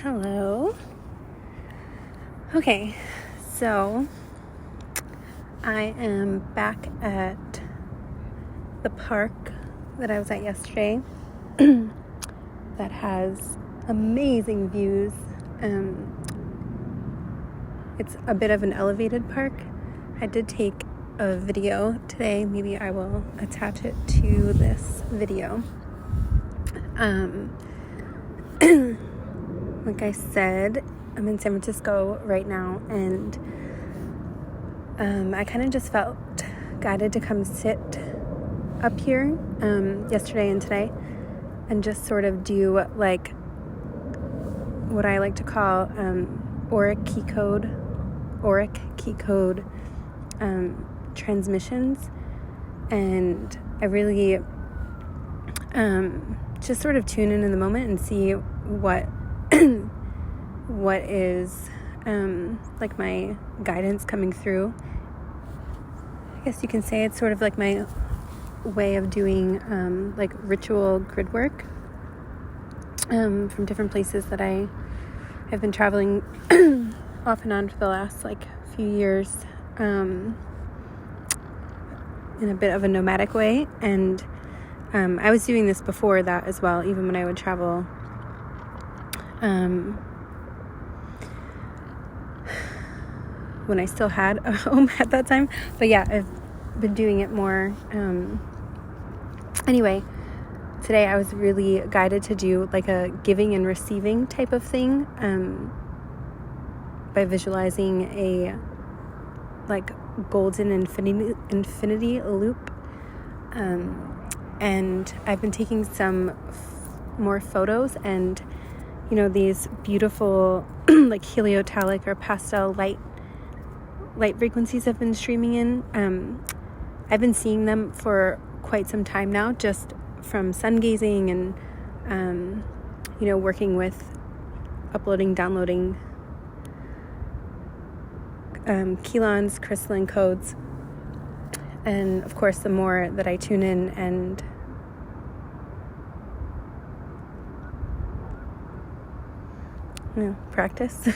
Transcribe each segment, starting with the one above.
Hello. Okay, so I am back at the park that I was at yesterday that has amazing views. It's a bit of an elevated park. I did take a video today. Maybe I will attach it to this video. Like I said, I'm in San Francisco right now, and I kind of just felt guided to come sit up here yesterday and today and just sort of do like what I like to call auric key code transmissions. And I really just sort of tune in the moment and see what is like my guidance coming through. I guess you can say it's sort of like my way of doing like ritual grid work from different places that I have been traveling off and on for the last like few years in a bit of a nomadic way. And I was doing this before that as well, even when I would travel when I still had a home at that time. But yeah, I've been doing it more. Anyway, today I was really guided to do like a giving and receiving type of thing by visualizing a like golden infinity loop. And I've been taking some more photos, and you know, these beautiful like heliotallic or pastel light frequencies have been streaming in. I've been seeing them for quite some time now, just from sun gazing and you know, working with downloading chelons, crystalline codes. And of course, the more that I tune in and practice,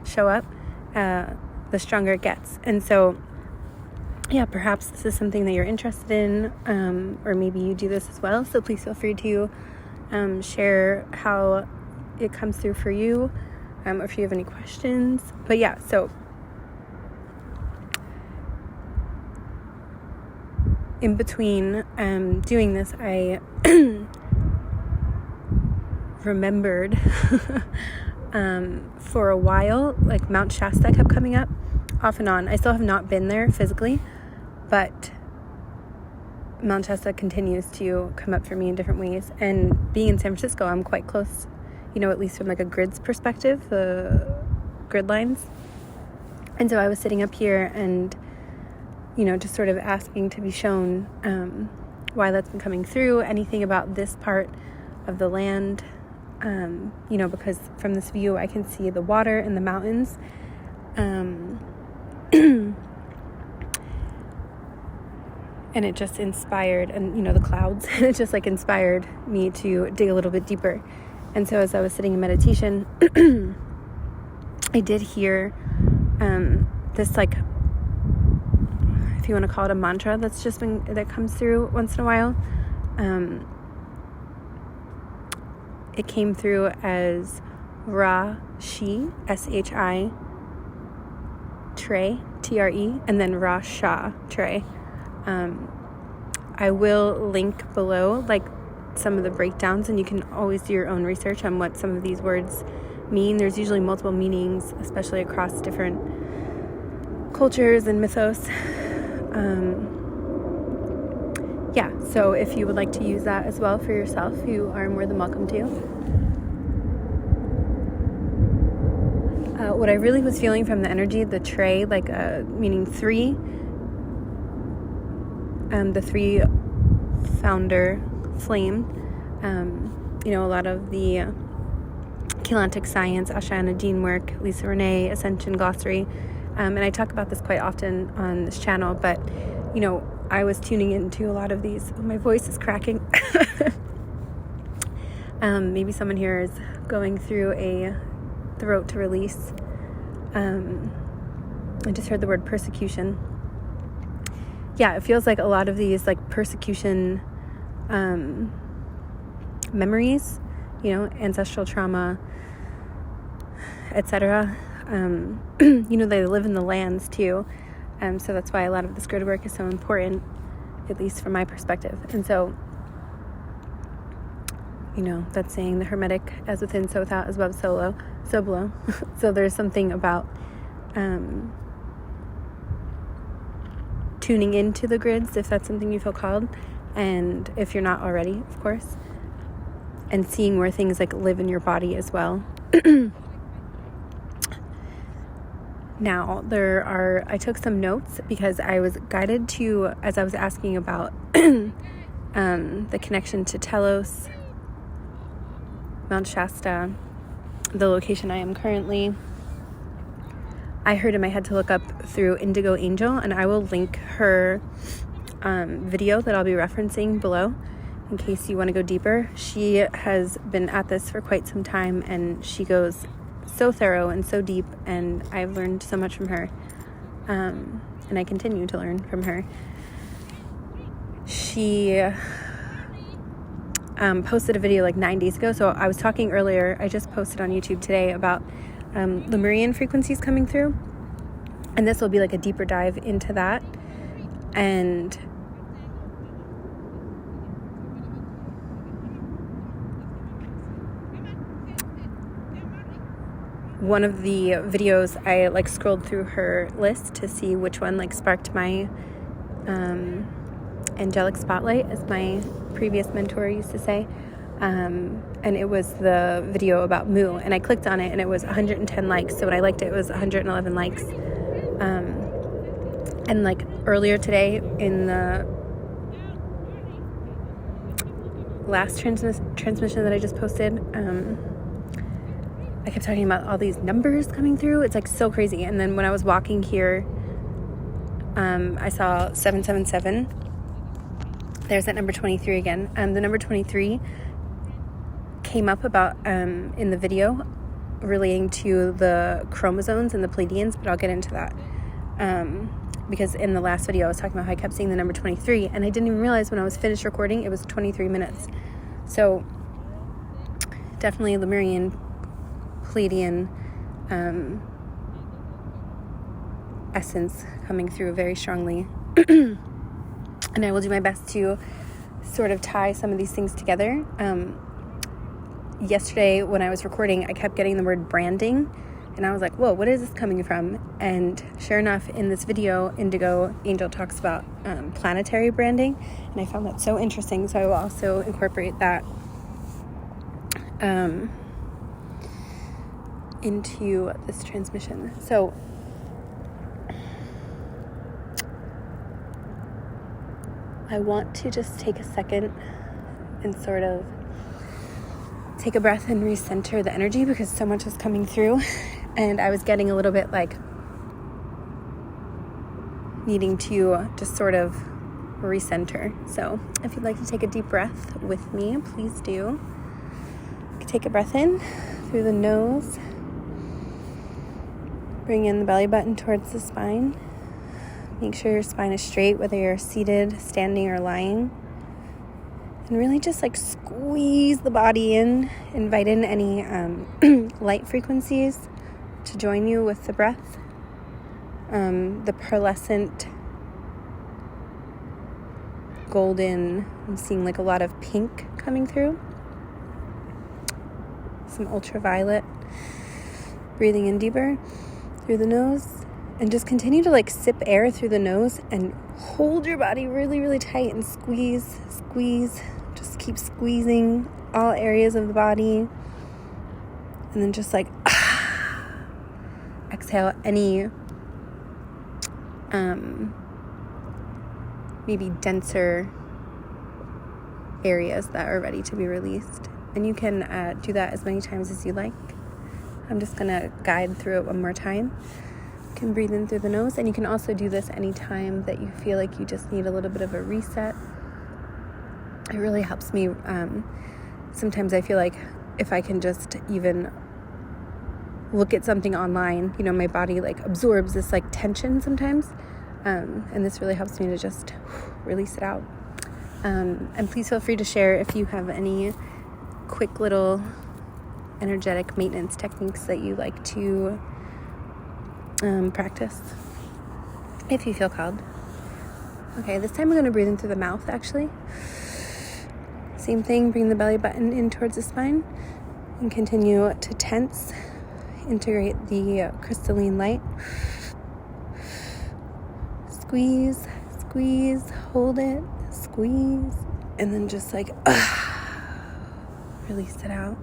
show up, the stronger it gets. And so, yeah, perhaps this is something that you're interested in, or maybe you do this as well. So please feel free to share how it comes through for you, or if you have any questions. But yeah, so in between doing this, I remembered for a while, like Mount Shasta kept coming up off and on. I still have not been there physically, but Mount Shasta continues to come up for me in different ways. And being in San Francisco, I'm quite close, you know, at least from like a grid's perspective, the grid lines. And so I was sitting up here and, you know, just sort of asking to be shown why that's been coming through, anything about this part of the land, you know, because from this view I can see the water and the mountains. And it just inspired, and you know, the clouds, it just like inspired me to dig a little bit deeper. And so as I was sitting in meditation, I did hear this, like, if you want to call it a mantra, that comes through once in a while. It came through as Ra Shi, S-H-I, Tre, T-R-E, and then Ra Sha, Tre. I will link below like some of the breakdowns, and you can always do your own research on what some of these words mean. There's usually multiple meanings, especially across different cultures and mythos. Yeah, so if you would like to use that as well for yourself, you are more than welcome to. What I really was feeling from the energy, the Tre, like meaning three, the three founder flame, you know, a lot of the Keylontic science, Ashana Dean work, Lisa Renee, Ascension Glossary, and I talk about this quite often on this channel, but you know, I was tuning into a lot of these. Oh, my voice is cracking. Maybe someone here is going through a throat to release. I just heard the word persecution. Yeah, it feels like a lot of these like persecution memories, you know, ancestral trauma, etc. You know, they live in the lands too. So that's why a lot of this grid work is so important, at least from my perspective. And so, you know, that's saying the hermetic, as within, so without, as above, so below. So there's something about tuning into the grids, if that's something you feel called, and if you're not already, of course, and seeing where things like live in your body as well. Now, I took some notes because I was guided to, as I was asking about the connection to Telos, Mount Shasta, the location I am currently. I heard in my head to look up through Indigo Angel, and I will link her video that I'll be referencing below in case you want to go deeper. She has been at this for quite some time, and she goes so thorough and so deep, and I've learned so much from her, and I continue to learn from her. She posted a video like 9 days ago. So I was talking earlier, I just posted on YouTube today about Lemurian frequencies coming through, and this will be like a deeper dive into that. And one of the videos, I like scrolled through her list to see which one like sparked my angelic spotlight, as my previous mentor used to say, and it was the video about Mu, and I clicked on it and it was 110 likes. So when I liked it, it was 111 likes. And like earlier today in the last transmission that I just posted, I kept talking about all these numbers coming through. It's like so crazy. And then when I was walking here, I saw 777. There's that number 23 again. The number 23 came up about in the video relating to the chromosomes and the Pleiadians, but I'll get into that. Because in the last video I was talking about how I kept seeing the number 23, and I didn't even realize when I was finished recording it was 23 minutes. So definitely Lemurian, Pleiadian essence coming through very strongly. And I will do my best to sort of tie some of these things together. Yesterday when I was recording, I kept getting the word branding, and I was like, whoa, what is this coming from? And sure enough, in this video, Indigo Angel talks about planetary branding, and I found that so interesting, so I will also incorporate that into this transmission. So I want to just take a second and sort of take a breath and recenter the energy, because so much is coming through, and I was getting a little bit like needing to just sort of recenter. So if you'd like to take a deep breath with me, please do. Take a breath in through the nose. Bring in the belly button towards the spine. Make sure your spine is straight, whether you're seated, standing, or lying. And really just like squeeze the body in. Invite in any light frequencies to join you with the breath. The pearlescent, golden, I'm seeing like a lot of pink coming through. Some ultraviolet. Breathing in deeper through the nose, and just continue to like sip air through the nose and hold your body really, really tight and squeeze. Just keep squeezing all areas of the body, and then just like exhale any maybe denser areas that are ready to be released. And you can do that as many times as you like. I'm just going to guide through it one more time. You can breathe in through the nose, and you can also do this anytime that you feel like you just need a little bit of a reset. It really helps me. Sometimes I feel like if I can just even look at something online, you know, my body like absorbs this like tension sometimes. And this really helps me to just release it out. And please feel free to share if you have any quick little energetic maintenance techniques that you like to practice, if you feel called. Okay, this time we're going to breathe in through the mouth, actually. Same thing, bring the belly button in towards the spine and continue to tense. Integrate the crystalline light. Squeeze, squeeze, hold it, squeeze, and then just like release it out.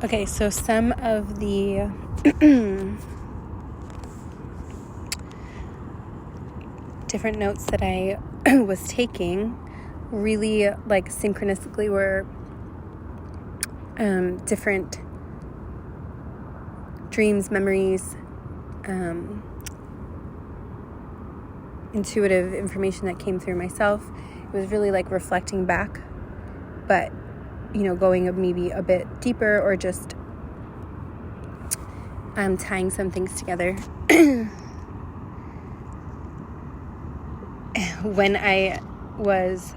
Okay, so some of the different notes that I was taking really like synchronistically were different dreams, memories, intuitive information that came through myself. It was really like reflecting back, but you know, going maybe a bit deeper or just tying some things together. When I was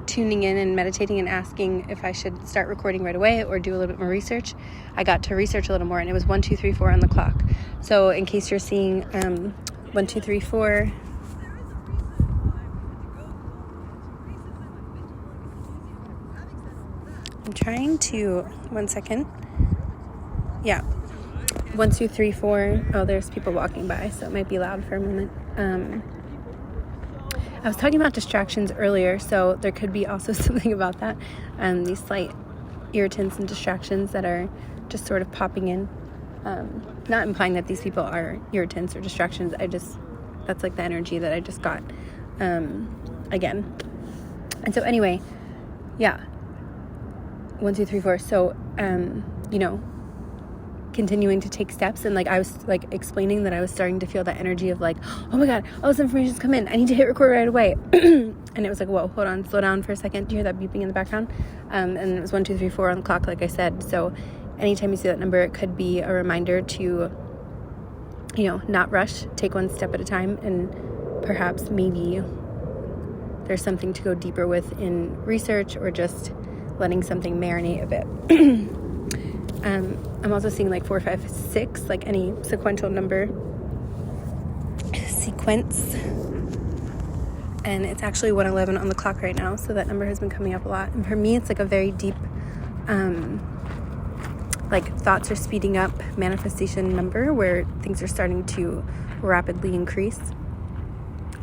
tuning in and meditating and asking if I should start recording right away or do a little bit more research, I got to research a little more, and it was 1, 2, 3, 4 on the clock. So in case you're seeing 1, 2, 3, 4, I'm trying to, 1 second. Yeah. 1, 2, 3, 4. Oh, there's people walking by, so it might be loud for a moment. I was talking about distractions earlier, so there could be also something about that. These slight irritants and distractions that are just sort of popping in. Not implying that these people are irritants or distractions. That's like the energy that I just got again. And so anyway, yeah. 1, 2, 3, 4. So, you know, continuing to take steps, and like I was like explaining that I was starting to feel that energy of like, oh my god, all this information's come in, I need to hit record right away. And it was like, whoa, hold on, slow down for a second. Do you hear that beeping in the background? And it was 1, 2, 3, 4 on the clock, like I said. So anytime you see that number, it could be a reminder to, you know, not rush, take one step at a time, and perhaps maybe there's something to go deeper with in research or just letting something marinate a bit. I'm also seeing like 4, 5, 6, like any sequential number sequence. And it's actually 1:11 on the clock right now, so that number has been coming up a lot. And for me, it's like a very deep, like thoughts are speeding up manifestation number where things are starting to rapidly increase.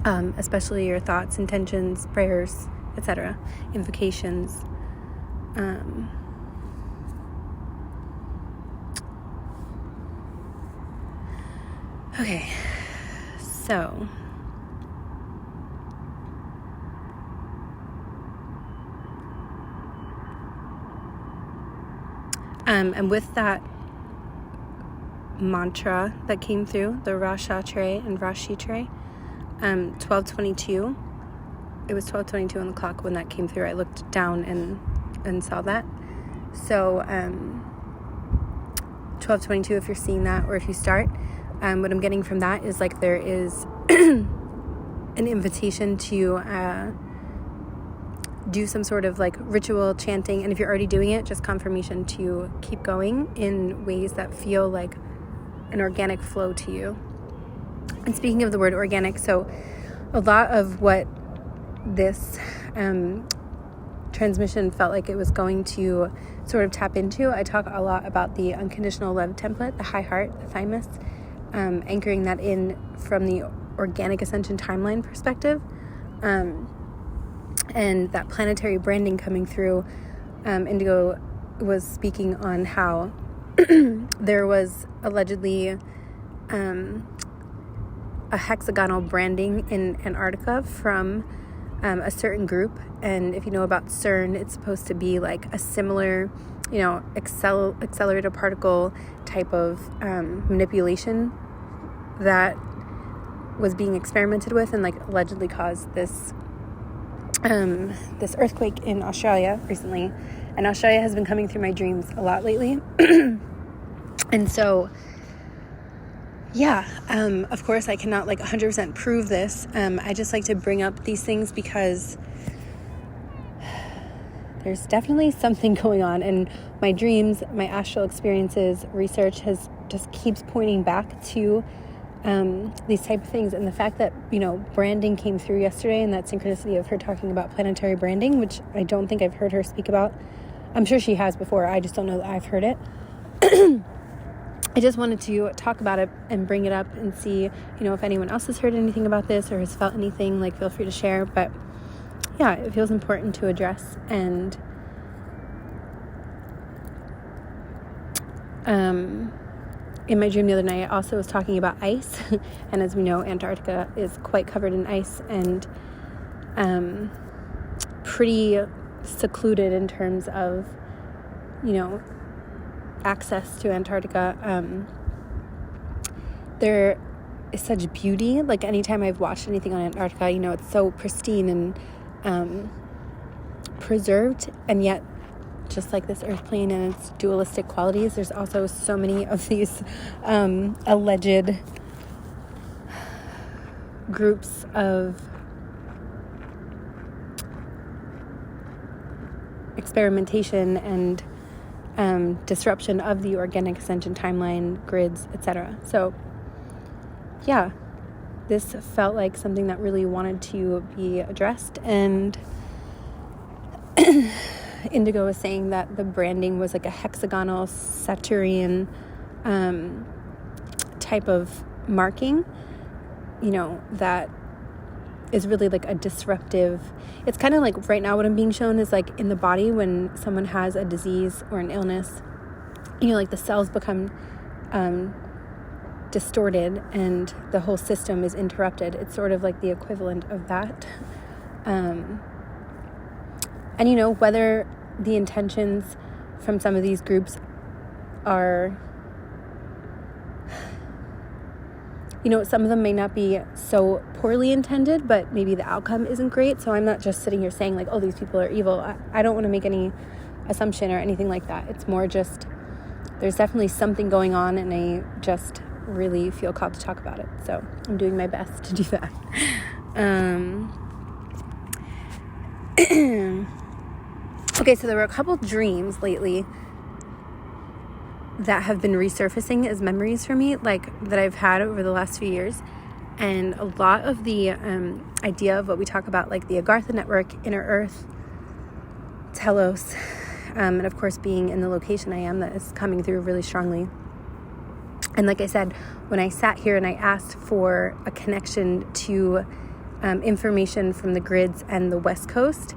Especially your thoughts, intentions, prayers, etc., invocations. Okay, so and with that mantra that came through, the Rashatre and Rashitre, 12:22. It was 12:22 on the clock when that came through. I looked down and saw that. So 12:22, if you're seeing that or if you start, what I'm getting from that is like there is an invitation to do some sort of like ritual chanting, and if you're already doing it, just confirmation to keep going in ways that feel like an organic flow to you. And speaking of the word organic, so a lot of what this transmission felt like it was going to sort of tap into, I talk a lot about the unconditional love template, the high heart, the thymus, anchoring that in from the organic ascension timeline perspective, and that planetary branding coming through. Indigo was speaking on how there was allegedly a hexagonal branding in Antarctica from a certain group, and if you know about CERN, it's supposed to be like a similar, you know, accelerator particle type of manipulation that was being experimented with and like allegedly caused this earthquake in Australia recently. And Australia has been coming through my dreams a lot lately. And so, yeah, of course I cannot like 100% prove this. I just like to bring up these things because there's definitely something going on, and my dreams, my astral experiences, research just keeps pointing back to these type of things. And the fact that, branding came through yesterday, and that synchronicity of her talking about planetary branding, which I don't think I've heard her speak about. I'm sure she has before. I just don't know that I've heard it. I just wanted to talk about it and bring it up and see, if anyone else has heard anything about this or has felt anything, like feel free to share. But yeah, it feels important to address. And in my dream the other night, I also was talking about ice. And as we know, Antarctica is quite covered in ice and pretty secluded in terms of, access to Antarctica. There is such beauty. Like anytime I've watched anything on Antarctica, it's so pristine and preserved, and yet just like this earth plane and its dualistic qualities, there's also so many of these alleged groups of experimentation and disruption of the organic ascension timeline, grids, etc. So yeah, this felt like something that really wanted to be addressed. And Indigo was saying that the branding was like a hexagonal Saturnian type of marking, that is really like a disruptive. It's kind of like right now what I'm being shown is like in the body when someone has a disease or an illness, like the cells become distorted and the whole system is interrupted. It's sort of like the equivalent of that. And whether the intentions from some of these groups are, some of them may not be so poorly intended, but maybe the outcome isn't great. So I'm not just sitting here saying like, oh, these people are evil. I don't want to make any assumption or anything like that. It's more just, there's definitely something going on, and I just really feel called to talk about it. So I'm doing my best to do that. Okay, so there were a couple dreams lately that have been resurfacing as memories for me, like that I've had over the last few years. And a lot of the idea of what we talk about, like the Agartha network, Inner Earth, Telos, and of course being in the location I am, that is coming through really strongly. And like I said, when I sat here and I asked for a connection to information from the grids and the West Coast,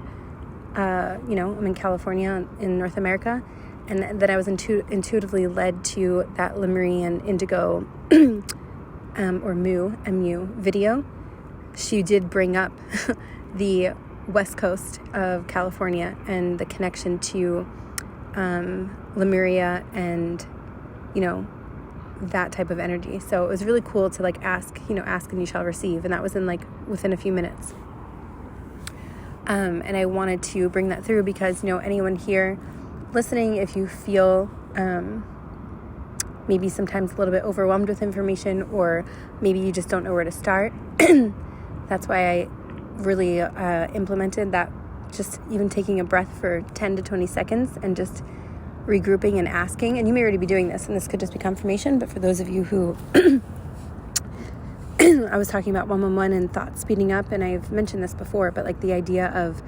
I'm in California in North America, and that I was intuitively led to that Lemurian Indigo or MU video. She did bring up the West Coast of California and the connection to Lemuria and, that type of energy. So it was really cool to like ask and you shall receive. And that was in like within a few minutes. And I wanted to bring that through because, anyone here listening, if you feel maybe sometimes a little bit overwhelmed with information, or maybe you just don't know where to start, that's why I really implemented that, just even taking a breath for 10 to 20 seconds and just regrouping and asking. And you may already be doing this, and this could just be confirmation, but for those of you who I was talking about 111 and thoughts speeding up, and I've mentioned this before, but like the idea of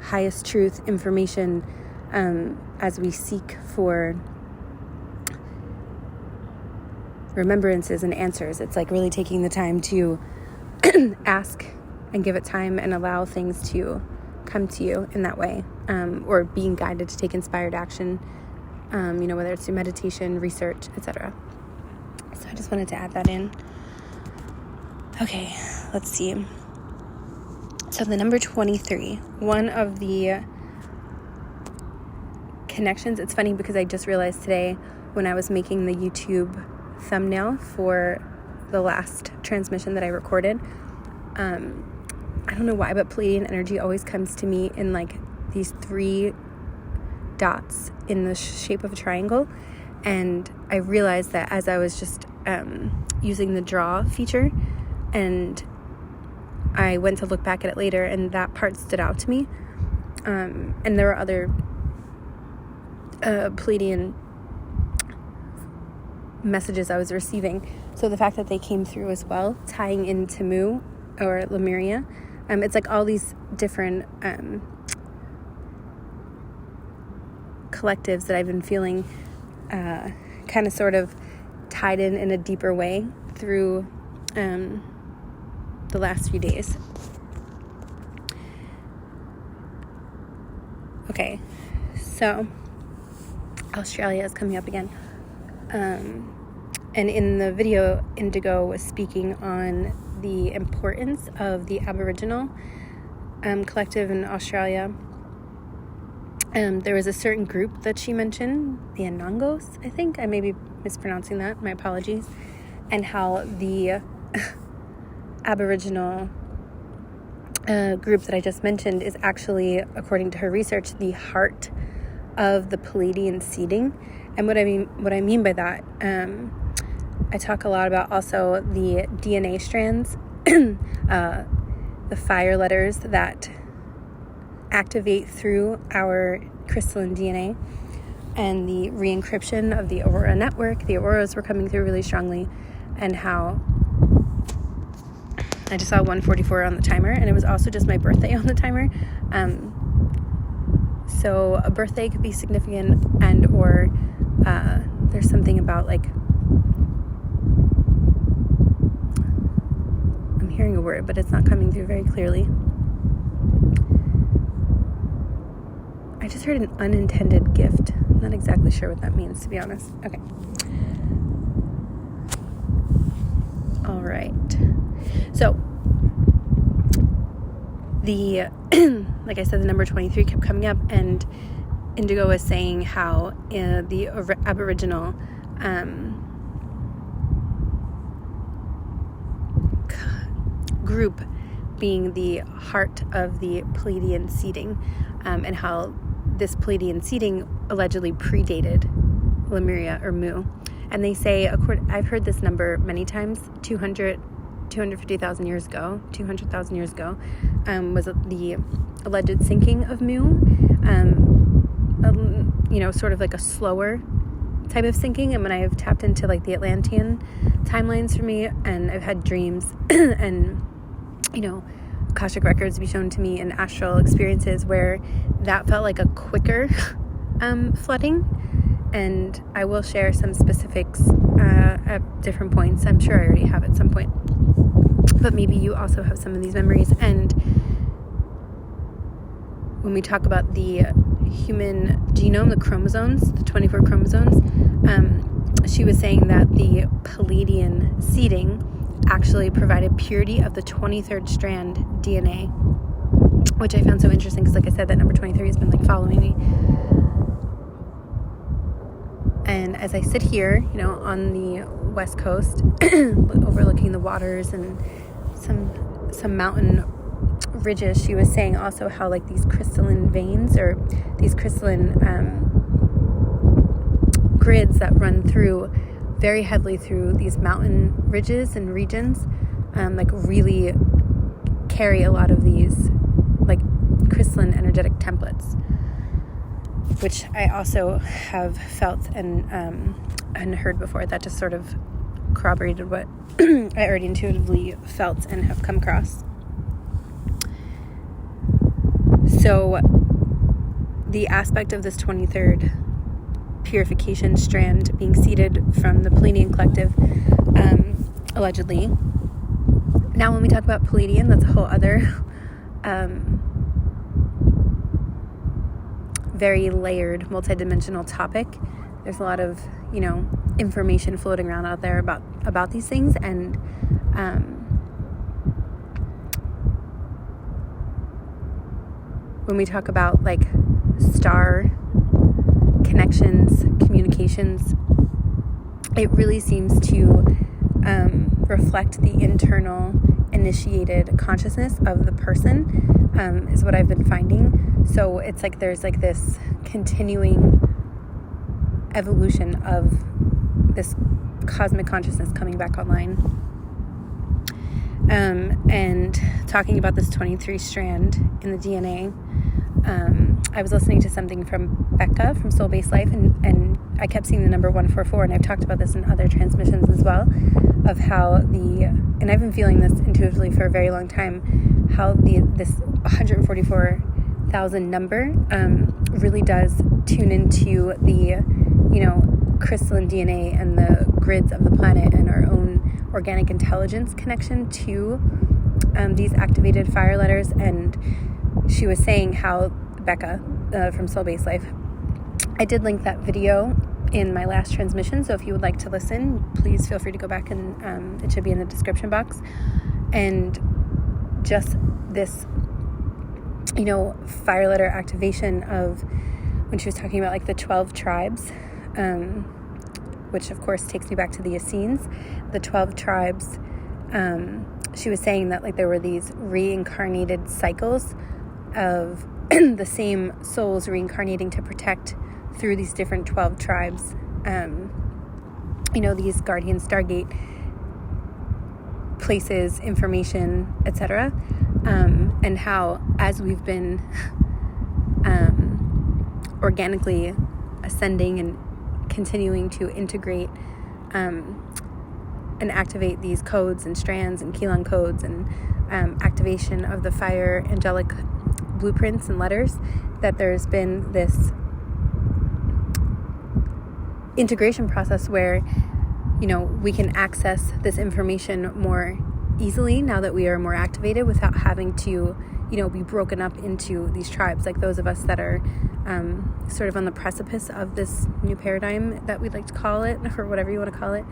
highest truth information as we seek for remembrances and answers. It's like really taking the time to ask and give it time and allow things to come to you in that way, or being guided to take inspired action, whether it's through meditation, research, etc. So I just wanted to add that in. Okay, let's see. So the number 23, one of the connections, it's funny because I just realized today when I was making the YouTube thumbnail for the last transmission that I recorded. I don't know why, but Pleiadian energy always comes to me in like these 3 dots in the shape of a triangle. And I realized that as I was just using the draw feature, and I went to look back at it later, and that part stood out to me. And there were other Pleiadian messages I was receiving. So the fact that they came through as well, tying into Mu or Lemuria, it's like all these different collectives that I've been feeling kind of sort of tied in a deeper way through the last few days. Okay, so Australia is coming up again. And in the video, Indigo was speaking on the importance of the Aboriginal collective in Australia. There was a certain group that she mentioned, the Anangos, I think. I may be mispronouncing that. My apologies. And how the Aboriginal group that I just mentioned is actually, according to her research, the heart of the Pleiadian seeding. And what I mean by that, I talk a lot about also the DNA strands, the fire letters that activate through our crystalline DNA, and the re-encryption of the Aurora network. The Auroras were coming through really strongly, and how I just saw 1:44 on the timer, and it was also just my birthday on the timer. So a birthday could be significant, and or there's something about like, I'm hearing a word, but it's not coming through very clearly. I just heard an unintended gift. I'm not exactly sure what that means, to be honest. Okay. All right. So, like I said, the number 23 kept coming up, and Indigo was saying how the Aboriginal group being the heart of the Pleiadian seeding, and how this Pleiadian seeding allegedly predated Lemuria or Mu. And they say, I've heard this number many times, 250,000 years ago, 200,000 years ago, was the alleged sinking of Mu, sort of like a slower type of sinking. And when I have tapped into like the Atlantean timelines for me, and I've had dreams and, Akashic records be shown to me in astral experiences where that felt like a quicker flooding. And I will share some specifics at different points. I'm sure I already have at some point, but maybe you also have some of these memories. And when we talk about the human genome, the chromosomes, the 24 chromosomes, she was saying that the Pleiadian seeding actually provided purity of the 23rd strand DNA, which I found so interesting because, like I said, that number 23 has been like following me. And as I sit here, on the west coast, overlooking the waters and some mountain ridges, she was saying also how like these crystalline veins, or these crystalline grids that run through very heavily through these mountain ridges and regions, like really carry a lot of these like crystalline energetic templates, which I also have felt and heard before. That just sort of corroborated what I already intuitively felt and have come across. So the aspect of this 23rd purification strand being seeded from the Pleiadian collective, allegedly. Now when we talk about Pleiadian, that's a whole other very layered, multidimensional topic. There's a lot of, information floating around out there about these things. And when we talk about like star connections, communications, it really seems to reflect the internal initiated consciousness of the person, is what I've been finding. So it's like there's like this continuing evolution of this cosmic consciousness coming back online. And talking about this 23 strand in the DNA, I was listening to something from Becca from Soul Based Life, and I kept seeing the number 144, and I've talked about this in other transmissions as well, of how and I've been feeling this intuitively for a very long time, how this 144,000 number really does tune into the, crystalline DNA and the grids of the planet and our own organic intelligence connection to these activated fire letters. And she was saying how, Becca from Soul Based Life, I did link that video in my last transmission, so if you would like to listen, please feel free to go back, and it should be in the description box. And just this, fire letter activation of when she was talking about like the 12 tribes, which of course takes me back to the Essenes, the 12 tribes. She was saying that like there were these reincarnated cycles of the same souls reincarnating to protect through these different 12 tribes, these guardian Stargate places, information, etc. And how, as we've been organically ascending and continuing to integrate and activate these codes and strands and Keelan codes and activation of the fire angelic blueprints and letters, that there's been this integration process where, we can access this information more easily now that we are more activated, without having to, be broken up into these tribes. Like those of us that are sort of on the precipice of this new paradigm that we'd like to call it, or whatever you want to call it,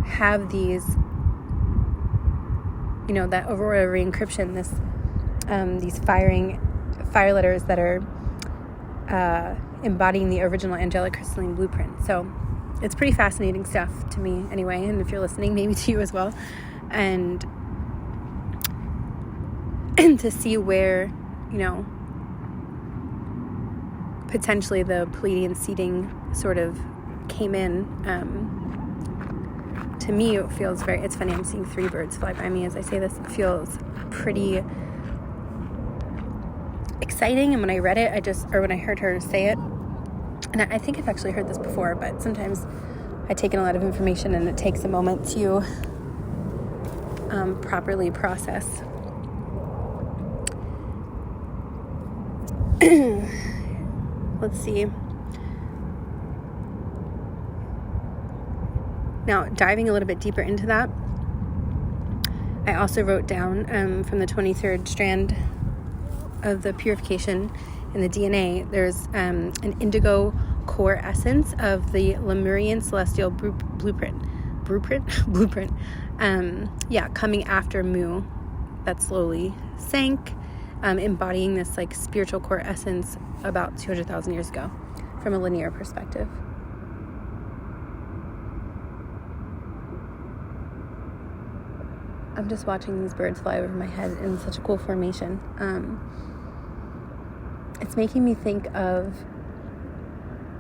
have these, that aurora re-encryption, these fire letters that are embodying the original angelic crystalline blueprint. So it's pretty fascinating stuff to me anyway, and if you're listening, maybe to you as well. And to see where, potentially the Pleiadian seeding sort of came in. To me, it feels it's funny, I'm seeing 3 birds fly by me as I say this. It feels pretty exciting. And when I read it, when I heard her say it, and I think I've actually heard this before, but sometimes I take in a lot of information and it takes a moment to properly process. Let's see. Now, diving a little bit deeper into that, I also wrote down from the 23rd strand of the purification in the DNA, there's an indigo core essence of the Lemurian celestial blueprint. Coming after Mu, that slowly sank, embodying this like spiritual core essence about 200,000 years ago from a linear perspective. I'm just watching these birds fly over my head in such a cool formation. It's making me think of,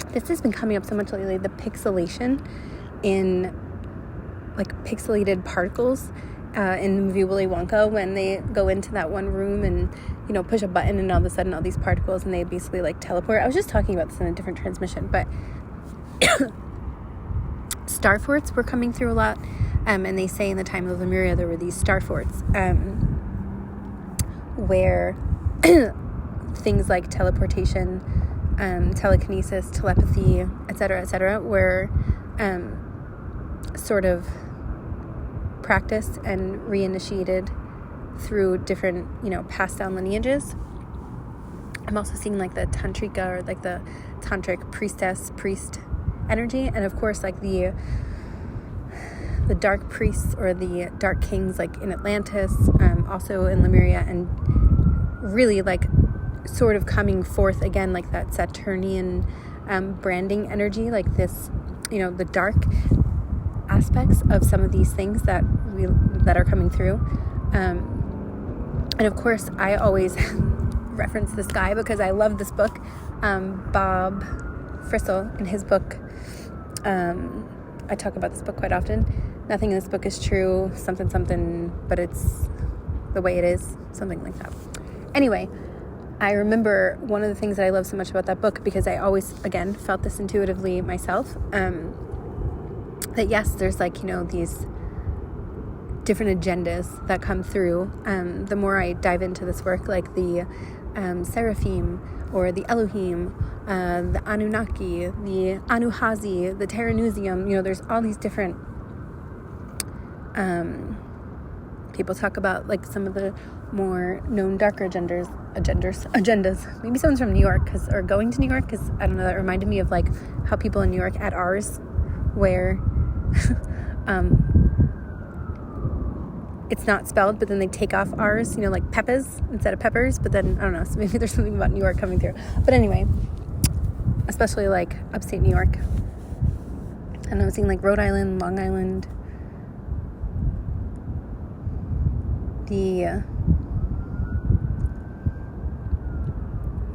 this has been coming up so much lately, the pixelation in like pixelated particles in the movie Willy Wonka, when they go into that one room and, push a button and all of a sudden all these particles and they basically like teleport. I was just talking about this in a different transmission, but star forts were coming through a lot. And they say in the time of Lemuria there were these star forts where things like teleportation, telekinesis, telepathy, etc., were sort of practiced and reinitiated through different, passed down lineages. I'm also seeing like the tantrika, or like the tantric priest energy, and of course like the dark priests or the dark kings, like in Atlantis, also in Lemuria, and really like sort of coming forth again, like that Saturnian branding energy, like this, the dark aspects of some of these things that are coming through. And of course, I always reference this guy because I love this book. Bob Frissell, in his book, I talk about this book quite often. Nothing in this book is true, something, but it's the way it is, something like that. Anyway, I remember one of the things that I love so much about that book, because I always, again, felt this intuitively myself, that yes, there's like, these different agendas that come through. The more I dive into this work, like the Seraphim or the Elohim, the Anunnaki, the Anuhazi, the Terranusium, there's all these different people talk about like some of the more known darker agendas. Maybe someone's from New York or going to New York, because I don't know, that reminded me of like how people in New York add R's where it's not spelled, but then they take off R's, like Peppers instead of peppers, but then I don't know, so maybe there's something about New York coming through. But anyway, especially like upstate New York. And I was seeing like Rhode Island, Long Island, the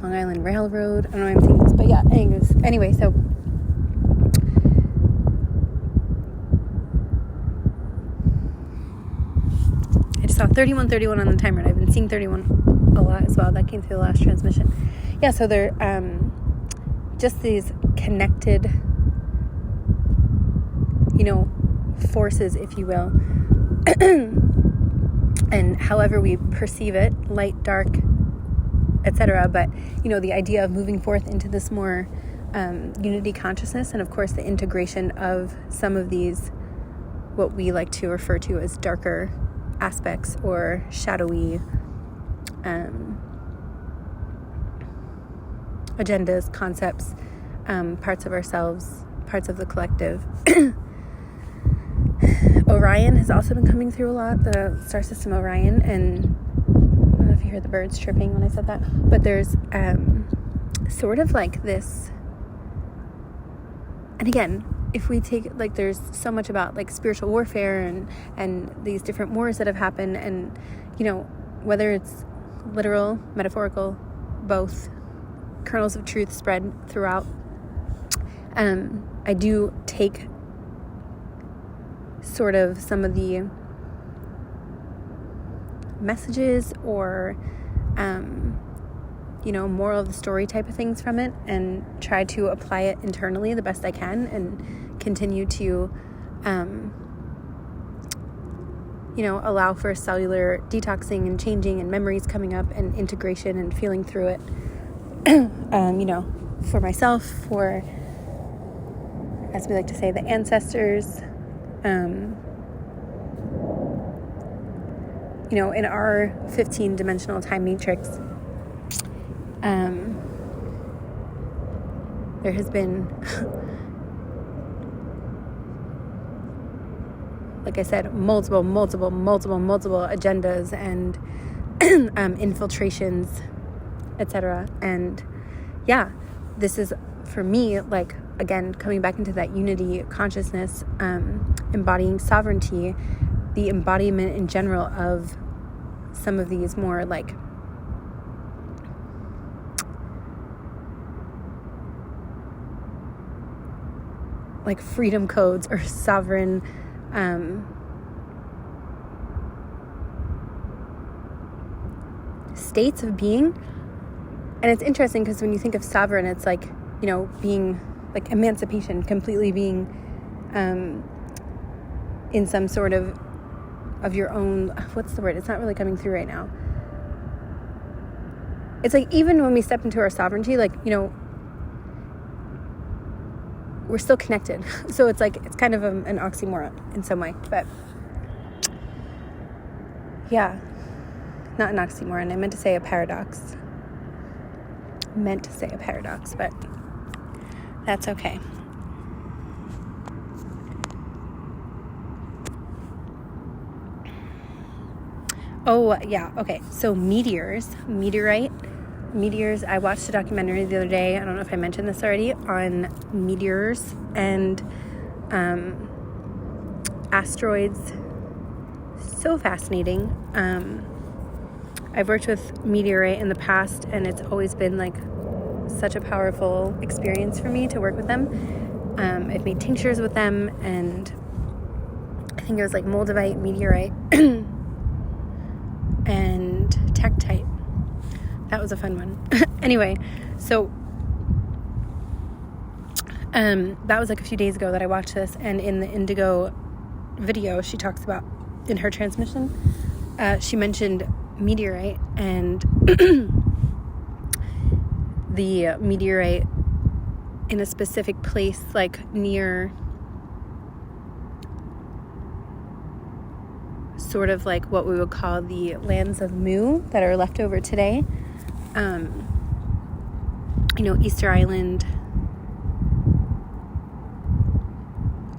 Long Island Railroad. I don't know why I'm saying this, but yeah, anyway, so I just saw 3131 on the timer, and I've been seeing 31 a lot as well. That came through the last transmission. Yeah, so they're just these connected, forces, if you will. And however we perceive it, light, dark, etc. But, the idea of moving forth into this more unity consciousness, and of course the integration of some of these, what we like to refer to as darker aspects or shadowy agendas, concepts, parts of ourselves, parts of the collective. Orion has also been coming through a lot, the star system Orion, and I don't know if you heard the birds chirping when I said that, but there's sort of like this, and again, if we take, like, there's so much about like spiritual warfare and these different wars that have happened, and whether it's literal, metaphorical, both, kernels of truth spread throughout. I do take sort of some of the messages or moral of the story type of things from it, and try to apply it internally the best I can, and continue to allow for cellular detoxing and changing and memories coming up and integration and feeling through it. For myself, for, as we like to say, the ancestors, in our 15-dimensional time matrix, there has been, like I said, multiple agendas and infiltrations, etc. And yeah, this is, for me, like, again, coming back into that unity consciousness, embodying sovereignty, the embodiment in general of some of these more like freedom codes or sovereign states of being. And it's interesting because when you think of sovereign, it's like, being like emancipation, completely being in some sort of your own, what's the word? It's not really coming through right now. It's like, even when we step into our sovereignty, like, we're still connected. So it's like, it's kind of an oxymoron in some way, but yeah, not an oxymoron. I meant to say a paradox. But that's okay. Oh, yeah. Okay. So meteors. I watched a documentary the other day. I don't know if I mentioned this already, on meteors. And asteroids, so fascinating. I've worked with meteorite in the past, and it's always been like such a powerful experience for me to work with them. I've made tinctures with them, and I think it was like moldavite, meteorite, and tektite. That was a fun one. Anyway, so that was like a few days ago that I watched this, and in the Indigo video, she talks about, in her transmission, she mentioned meteorite, and the meteorite in a specific place, like near sort of like what we would call the lands of Mu that are left over today. Easter Island,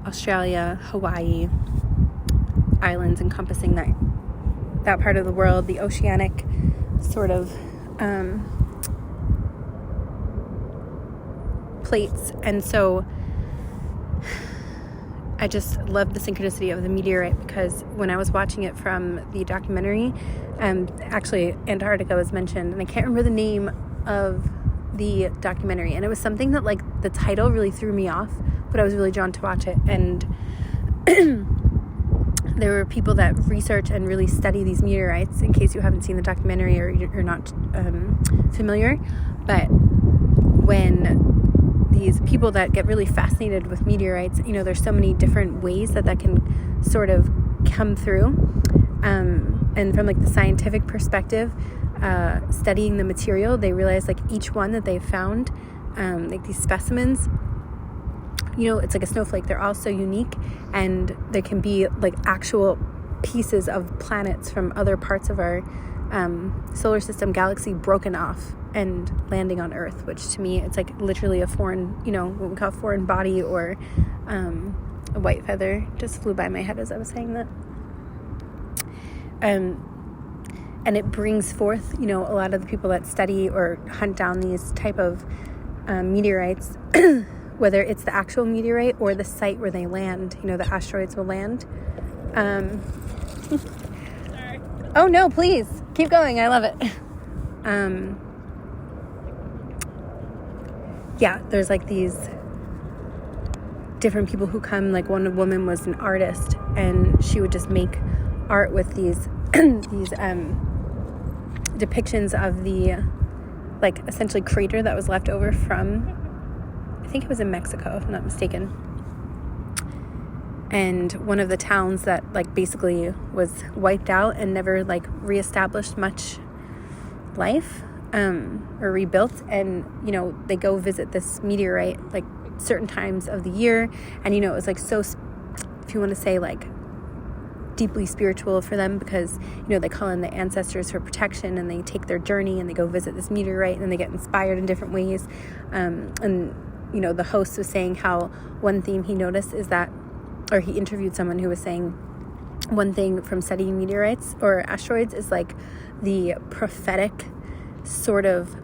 Australia, Hawaii, islands encompassing that part of the world, the oceanic sort of plates. And so I just love the synchronicity of the meteorite, because when I was watching it from the documentary, actually Antarctica was mentioned, and I can't remember the name of the documentary, and it was something that like the title really threw me off, but I was really drawn to watch it. And there were people that research and really study these meteorites, in case you haven't seen the documentary or you're not familiar. But when these people that get really fascinated with meteorites, there's so many different ways that can sort of come through. And from like the scientific perspective, studying the material, they realize like each one that they've found, like these specimens, it's like a snowflake. They're all so unique, and there can be like actual pieces of planets from other parts of our solar system, galaxy, broken off and landing on Earth, which to me, it's like literally a foreign, what we call foreign body, or a white feather just flew by my head as I was saying that. And it brings forth, a lot of the people that study or hunt down these type of meteorites, whether it's the actual meteorite or the site where they land, the asteroids will land. Sorry. Oh no, please keep going. I love it. Yeah, there's like these different people who come. Like one woman was an artist, and she would just make art with these depictions of the like essentially crater that was left over from, I think it was in Mexico, if I'm not mistaken. And one of the towns that like basically was wiped out and never like reestablished much life, or rebuilt. And, they go visit this meteorite like certain times of the year. And, it was like so, if you want to say like deeply spiritual for them, because, they call in the ancestors for protection, and they take their journey and they go visit this meteorite, and they get inspired in different ways. And the host was saying how one theme he noticed is that, or he interviewed someone who was saying one thing from studying meteorites or asteroids is like the prophetic sort of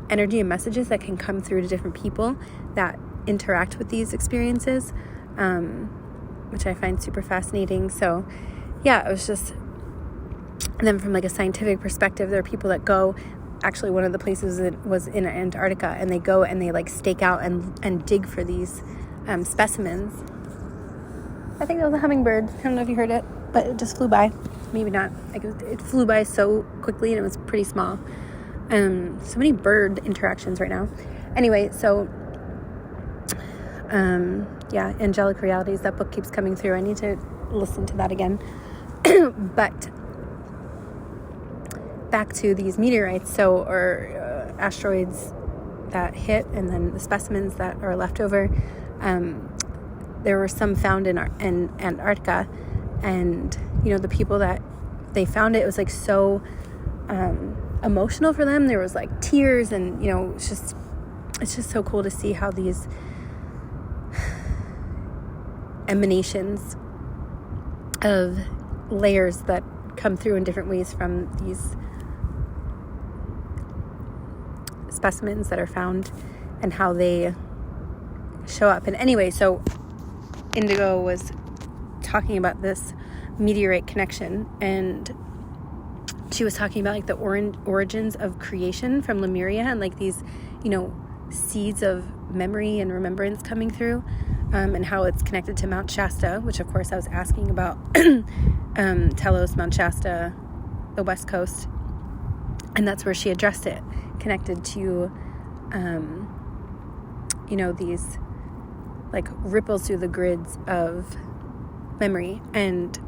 energy and messages that can come through to different people that interact with these experiences, which I find super fascinating. So yeah, it was just, and then from like a scientific perspective, there are people that go, actually one of the places was in Antarctica, and they go and they like stake out and dig for these specimens. I think that was a hummingbird. I don't know if you heard it, but it just flew by. Maybe not. Like it flew by so quickly, and it was pretty small. So many bird interactions right now. Anyway, so yeah, Angelic Realities, that book keeps coming through. I need to listen to that again. But back to these meteorites, or asteroids that hit, and then the specimens that are left over. There were some found in Antarctica, and the people that they found it was like so emotional for them. There was like tears, and it's just so cool to see how these emanations of layers that come through in different ways from these specimens that are found, and how they show up. And anyway, so Indigo was talking about this meteorite connection, and she was talking about like the origins of creation from Lemuria, and like these, seeds of memory and remembrance coming through, and how it's connected to Mount Shasta, which of course I was asking about. Telos, Mount Shasta, the West Coast, and that's where she addressed it, connected to these like ripples through the grids of memory. And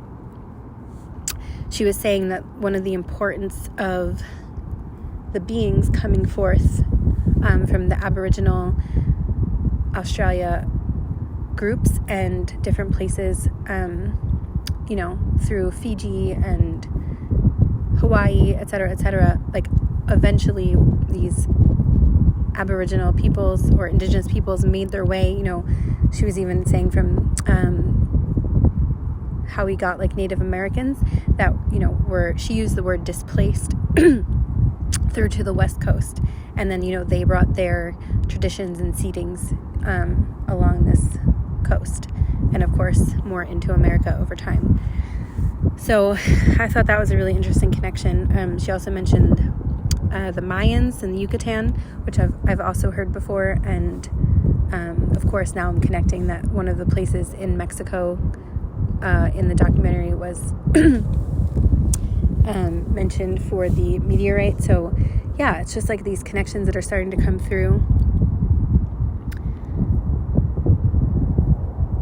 she was saying that one of the importance of the beings coming forth from the Aboriginal Australia groups and different places, through Fiji and Hawaii, et cetera, like eventually these Aboriginal peoples or indigenous peoples made their way. She was even saying from how we got like Native Americans that, she used the word displaced through to the West Coast. And then, they brought their traditions and seedings along this coast. And of course, more into America over time. So I thought that was a really interesting connection. She also mentioned the Mayans and the Yucatan, which I've also heard before. And of course, now I'm connecting that one of the places in Mexico in the documentary was mentioned for the meteorite. So yeah, it's just like these connections that are starting to come through.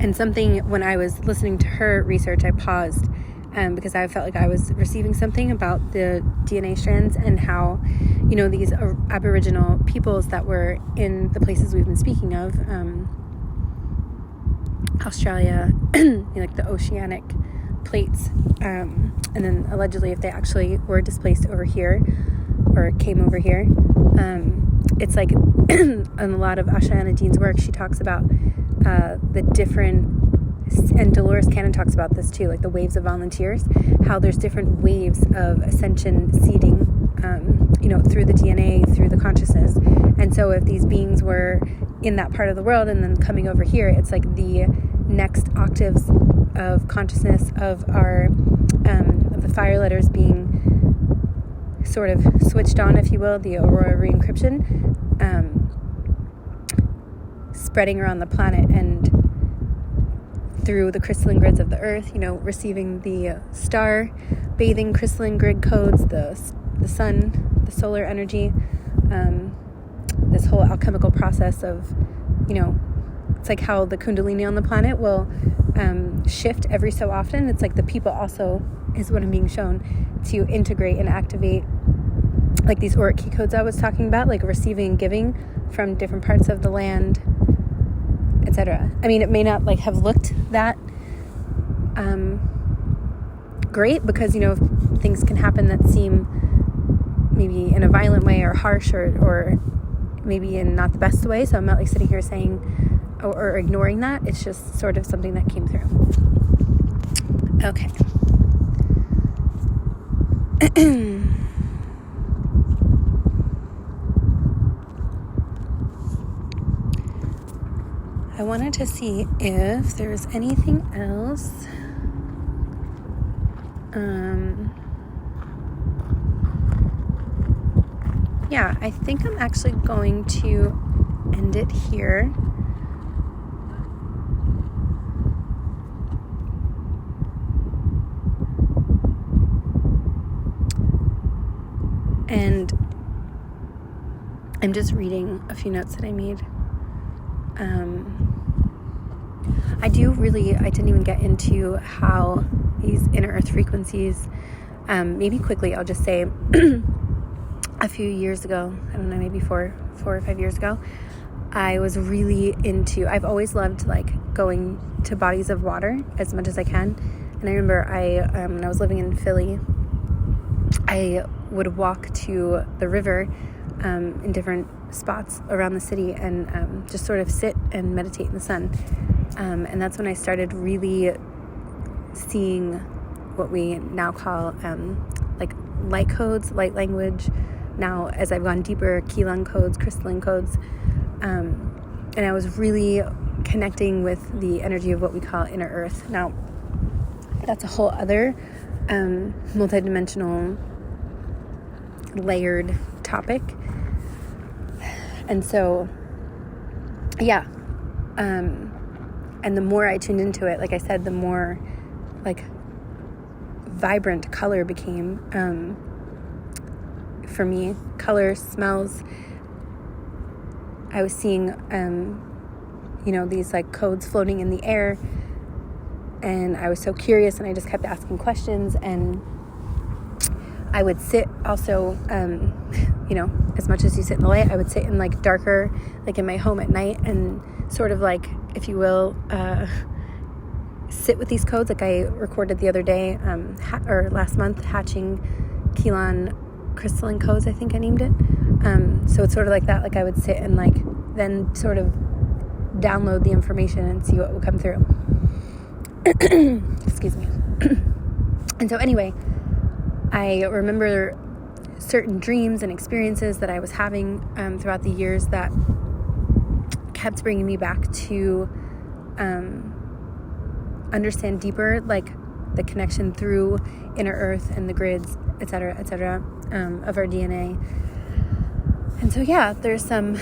And something, when I was listening to her research, I paused because I felt like I was receiving something about the DNA strands and how, these Aboriginal peoples that were in the places we've been speaking of, Australia, like the oceanic plates, and then allegedly if they actually were displaced over here or came over here, it's like in a lot of Asha Anadine's work, she talks about the different, and Dolores Cannon talks about this too, like the waves of volunteers, how there's different waves of ascension seeding, through the DNA, through the consciousness. And so if these beings were in that part of the world and then coming over here, it's like the next octaves of consciousness of our, of the fire letters being sort of switched on, if you will, the Aurora re-encryption, spreading around the planet and through the crystalline grids of the earth, receiving the star bathing crystalline grid codes, the sun, the solar energy, this whole alchemical process of, it's like how the kundalini on the planet will shift every so often. It's like the people also is what I'm being shown to integrate and activate, like these auric key codes I was talking about, like receiving and giving from different parts of the land, etc. I mean, it may not like have looked that great because, things can happen that seem maybe in a violent way or harsh or maybe in not the best way. So I'm not like sitting here saying or ignoring that. It's just sort of something that came through. Okay. I wanted to see if there's anything else. Yeah, I think I'm actually going to end it here. And I'm just reading a few notes that I made. I didn't even get into how these inner earth frequencies, maybe quickly, I'll just say a few years ago, I don't know, maybe 4 or 5 years ago, I was really I've always loved like going to bodies of water as much as I can. And I remember when I was living in Philly, I would walk to the river in different spots around the city and just sort of sit and meditate in the sun. And that's when I started really seeing what we now call like light codes, light language. Now, as I've gone deeper, Qilan codes, crystalline codes. And I was really connecting with the energy of what we call inner earth. Now, that's a whole other multidimensional layered topic. And so, yeah. And the more I tuned into it, like I said, the more like vibrant color became for me. Color, smells. I was seeing, these like codes floating in the air, and I was so curious, and I just kept asking questions. And I would sit also, as much as you sit in the light, I would sit in like darker, like in my home at night, and sort of like, if you will, sit with these codes. Like I recorded the other day, or last month, hatching Keelan crystalline codes, I think I named it. So it's sort of like that. Like I would sit and like then sort of download the information and see what would come through. Excuse me. And so anyway, I remember certain dreams and experiences that I was having throughout the years that kept bringing me back to understand deeper, like the connection through inner earth and the grids, et cetera, of our DNA. And so, yeah, there's some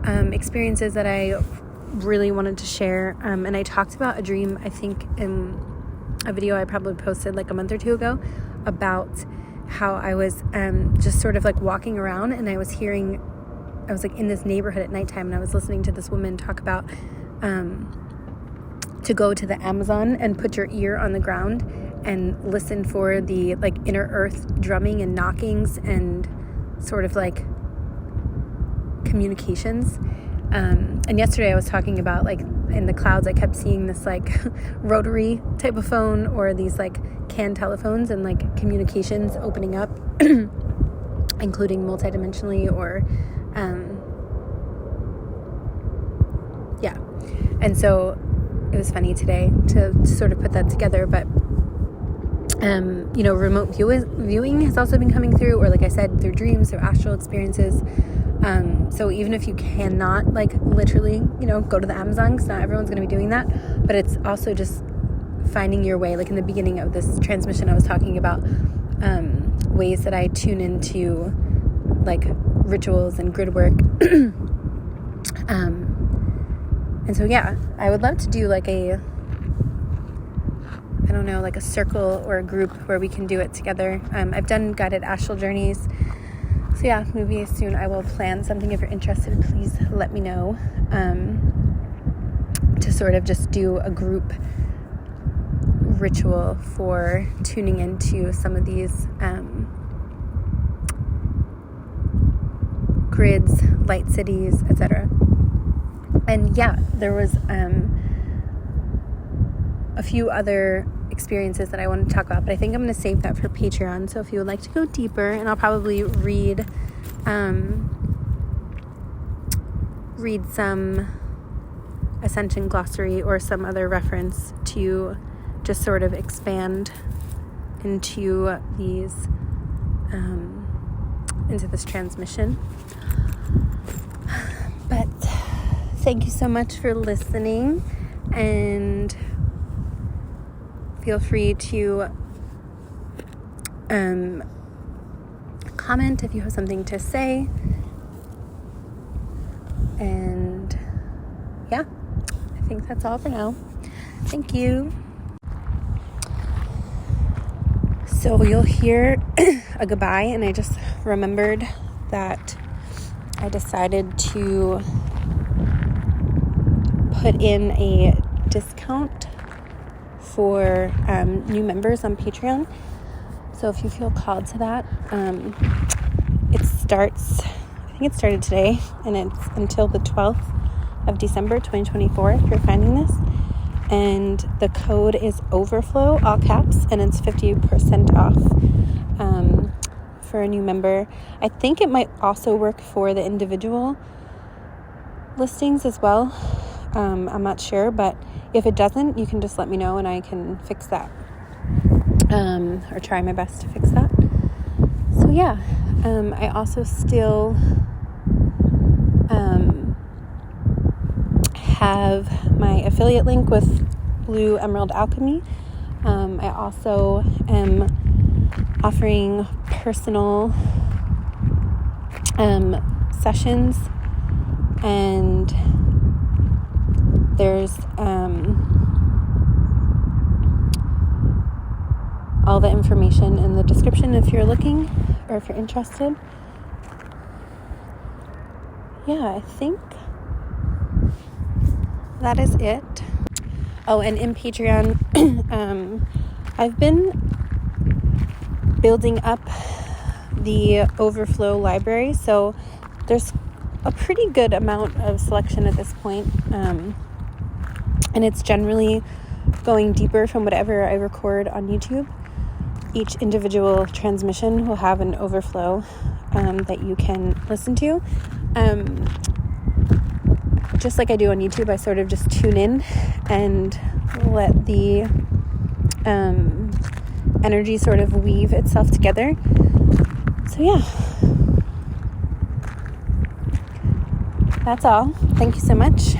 experiences that I really wanted to share. And I talked about a dream, I think, in a video I probably posted like a month or two ago, about how I was just sort of like walking around, and I was like in this neighborhood at nighttime, and I was listening to this woman talk about to go to the Amazon and put your ear on the ground and listen for the like inner earth drumming and knockings and sort of like communications. And yesterday I was talking about like in the clouds, I kept seeing this like rotary type of phone, or these like CAN telephones, and like communications opening up, including multidimensionally, or yeah. And so it was funny today to sort of put that together. But remote viewing has also been coming through, or like I said, through dreams, through astral experiences. So even if you cannot like literally, go to the Amazon, because not everyone's going to be doing that, but it's also just finding your way. Like in the beginning of this transmission, I was talking about ways that I tune into like rituals and grid work. And so, yeah, I would love to do like a circle or a group where we can do it together. I've done guided astral journeys. So yeah, maybe soon I will plan something. If you're interested, please let me know, to sort of just do a group ritual for tuning into some of these grids, light cities, etc. And yeah, there was a few other experiences that I wanted to talk about, but I think I'm going to save that for Patreon. So if you would like to go deeper, and I'll probably read some Ascension glossary or some other reference to just sort of expand into these into this transmission. But thank you so much for listening, and feel free to comment if you have something to say. And yeah, I think that's all for now. Thank you. So you'll hear a goodbye, and I just remembered that I decided to put in a discount for new members on Patreon. So if you feel called to that, it started today, and it's until the 12th of December 2024 if you're finding this. And the code is overflow, all caps, and it's 50% off for a new member. I think it might also work for the individual listings as well. I'm not sure, but if it doesn't, you can just let me know and I can fix that, or try my best to fix that. So yeah, I also still have my affiliate link with Blue Emerald Alchemy. I also am offering personal sessions, and there's all the information in the description if you're looking or if you're interested. Yeah, I think that is it. Oh, and in Patreon, I've been building up the overflow library, so there's a pretty good amount of selection at this point, and it's generally going deeper from whatever I record on YouTube. Each individual transmission will have an overflow that you can listen to. Just like I do on YouTube, I sort of just tune in and let the energy sort of weave itself together. So yeah, that's all. Thank you so much.